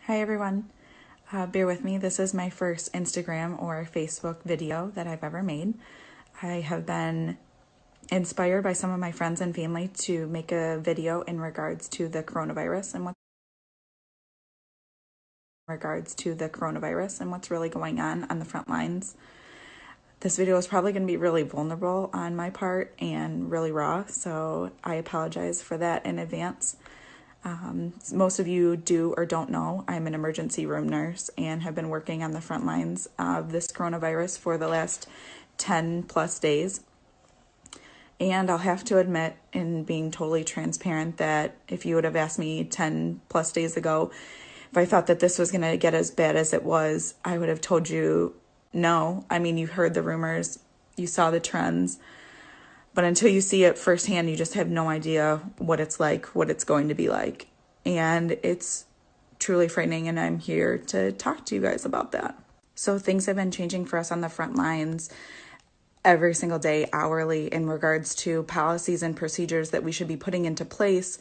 Hi everyone. Bear with me. This is my first Instagram or Facebook video that I've ever made. I have been inspired by some of my friends and family to make a video in regards to the coronavirus and what's really going on the front lines. This video is probably going to be really vulnerable on my part and really raw, so I apologize for that in advance. Most of you do or don't know, I'm an emergency room nurse and have been working on the front lines of this coronavirus for the last 10 plus days. And I'll have to admit, in being totally transparent, that if you would have asked me 10 plus days ago if I thought that this was going to get as bad as it was, I would have told you no. I mean, you heard the rumors, you saw the trends, but until you see it firsthand, you just have no idea what it's like, what it's going to be like. And it's truly frightening, and I'm here to talk to you guys about that. So things have been changing for us on the front lines every single day, hourly, in regards to policies and procedures that we should be putting into place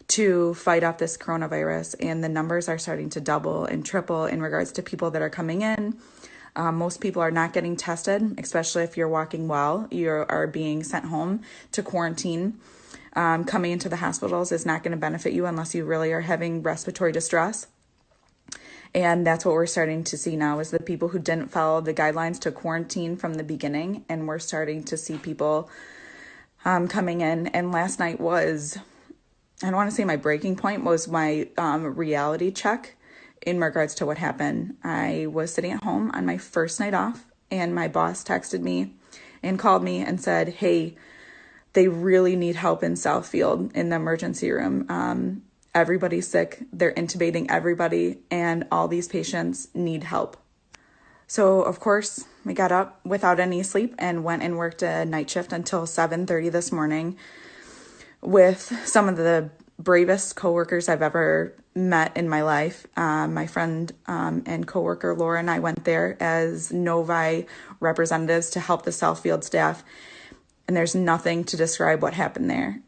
to fight off this coronavirus. And the numbers are starting to double and triple in regards to people that are coming in. Most people are not getting tested, especially if you're walking well. You are being sent home to quarantine. Coming into the hospitals is not going to benefit you unless you really are having respiratory distress. And that's what we're starting to see now, is the people who didn't follow the guidelines to quarantine from the beginning. And we're starting to see people coming in. And last night was, I don't want to say my breaking point, was my reality check in regards to what happened. I was sitting at home on my first night off, and my boss texted me and called me and said, hey, they really need help in Southfield in the emergency room. Everybody's sick. They're intubating everybody, and all these patients need help. So, of course, we got up without any sleep and went and worked a night shift until 7:30 this morning with some of the bravest coworkers I've ever met in my life. My friend and coworker Laura and I went there as Novi representatives to help the Southfield staff. And there's nothing to describe what happened there.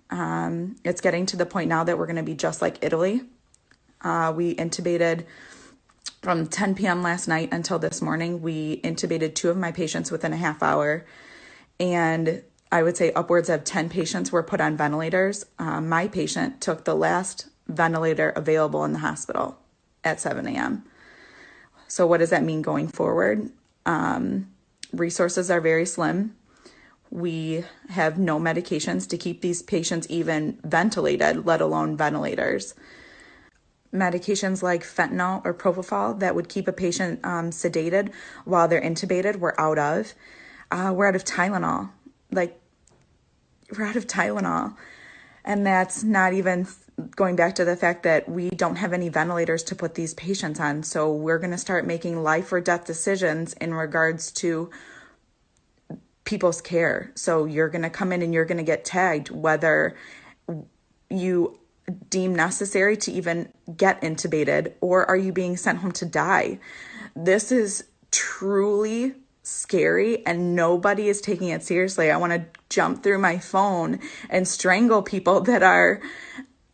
It's getting to the point now that we're going to be just like Italy. We intubated from 10 p.m. last night until this morning. We intubated 2 of my patients within a half hour. And I would say upwards of 10 patients were put on ventilators. My patient took the last ventilator available in the hospital at 7 a.m. So what does that mean going forward? Resources are very slim. We have no medications to keep these patients even ventilated, let alone ventilators. Medications like fentanyl or propofol that would keep a patient sedated while they're intubated, we're out of. We're out of Tylenol. We're out of Tylenol. And that's not even going back to the fact that we don't have any ventilators to put these patients on. So we're going to start making life or death decisions in regards to people's care. So you're going to come in and you're going to get tagged whether you deem necessary to even get intubated, or are you being sent home to die? This is truly scary, and nobody is taking it seriously. I want to jump through my phone and strangle people that are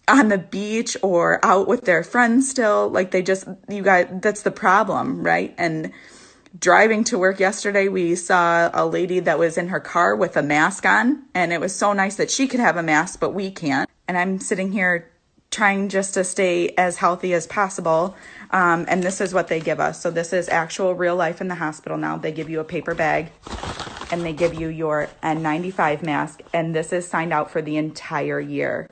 on the beach or out with their friends still. You guys, that's the problem, right? And driving to work yesterday, we saw a lady that was in her car with a mask on, and it was so nice that she could have a mask, but we can't. And I'm sitting here trying just to stay as healthy as possible. And this is what they give us. So this is actual real life in the hospital now. They give you a paper bag and they give you your N95 mask. And this is signed out for the entire year.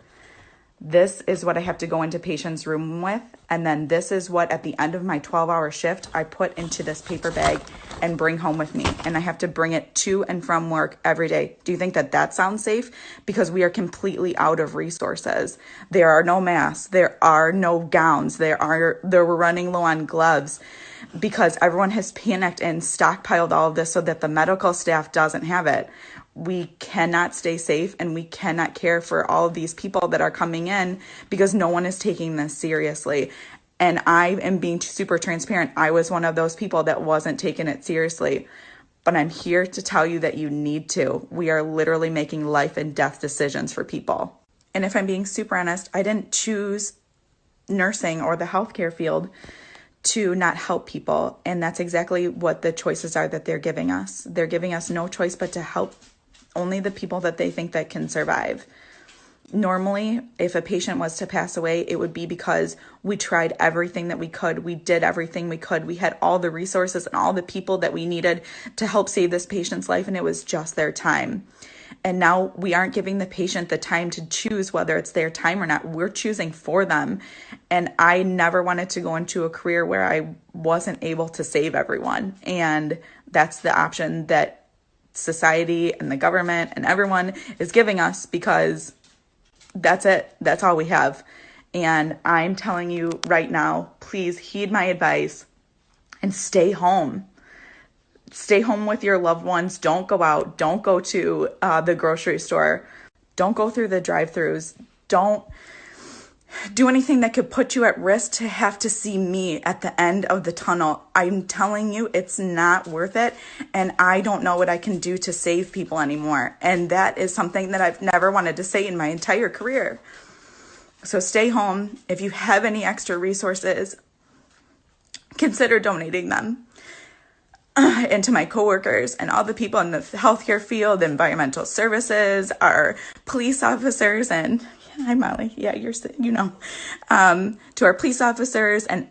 This is what I have to go into patients' room with. And then this is what, at the end of my 12-hour shift, I put into this paper bag and bring home with me. And I have to bring it to and from work every day. Do you think that that sounds safe? Because we are completely out of resources. There are no masks. There are no gowns. We're running low on gloves because everyone has panicked and stockpiled all of this so that the medical staff doesn't have it. We cannot stay safe, and we cannot care for all of these people that are coming in because no one is taking this seriously. And I am being super transparent. I was one of those people that wasn't taking it seriously. But I'm here to tell you that you need to. We are literally making life and death decisions for people. And if I'm being super honest, I didn't choose nursing or the healthcare field to not help people. And that's exactly what the choices are that they're giving us. They're giving us no choice but to help only the people that they think that can survive. Normally, if a patient was to pass away, it would be because we tried everything that we could. We did everything we could. We had all the resources and all the people that we needed to help save this patient's life, and it was just their time. And now we aren't giving the patient the time to choose whether it's their time or not. We're choosing for them. And I never wanted to go into a career where I wasn't able to save everyone. And that's the option that society and the government and everyone is giving us, because that's it. That's all we have. And I'm telling you right now, please heed my advice and stay home. Stay home with your loved ones. Don't go out. Don't go to the grocery store. Don't go through the drive-thrus. Don't do anything that could put you at risk to have to see me at the end of the tunnel. I'm telling you, it's not worth it. And I don't know what I can do to save people anymore. And that is something that I've never wanted to say in my entire career. So stay home. If you have any extra resources, consider donating them. And to my coworkers and all the people in the healthcare field, environmental services, our police officers, and hi Molly, yeah, to our police officers and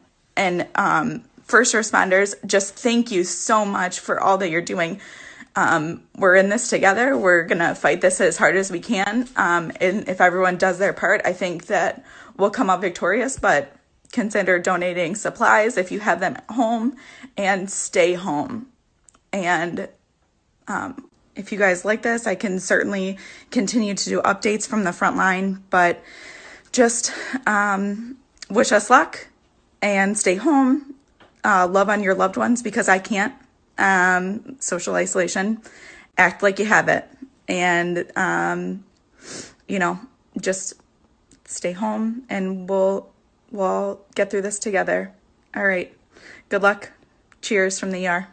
first responders, just thank you so much for all that you're doing. We're in this together. We're gonna fight this as hard as we can. And if everyone does their part, I think that we'll come out victorious. But consider donating supplies if you have them at home, and stay home. And if you guys like this, I can certainly continue to do updates from the front line, but just wish us luck and stay home. Love on your loved ones, because I can't. Social isolation. Act like you have it. And, just stay home, and we'll get through this together. All right. Good luck. Cheers from the ER.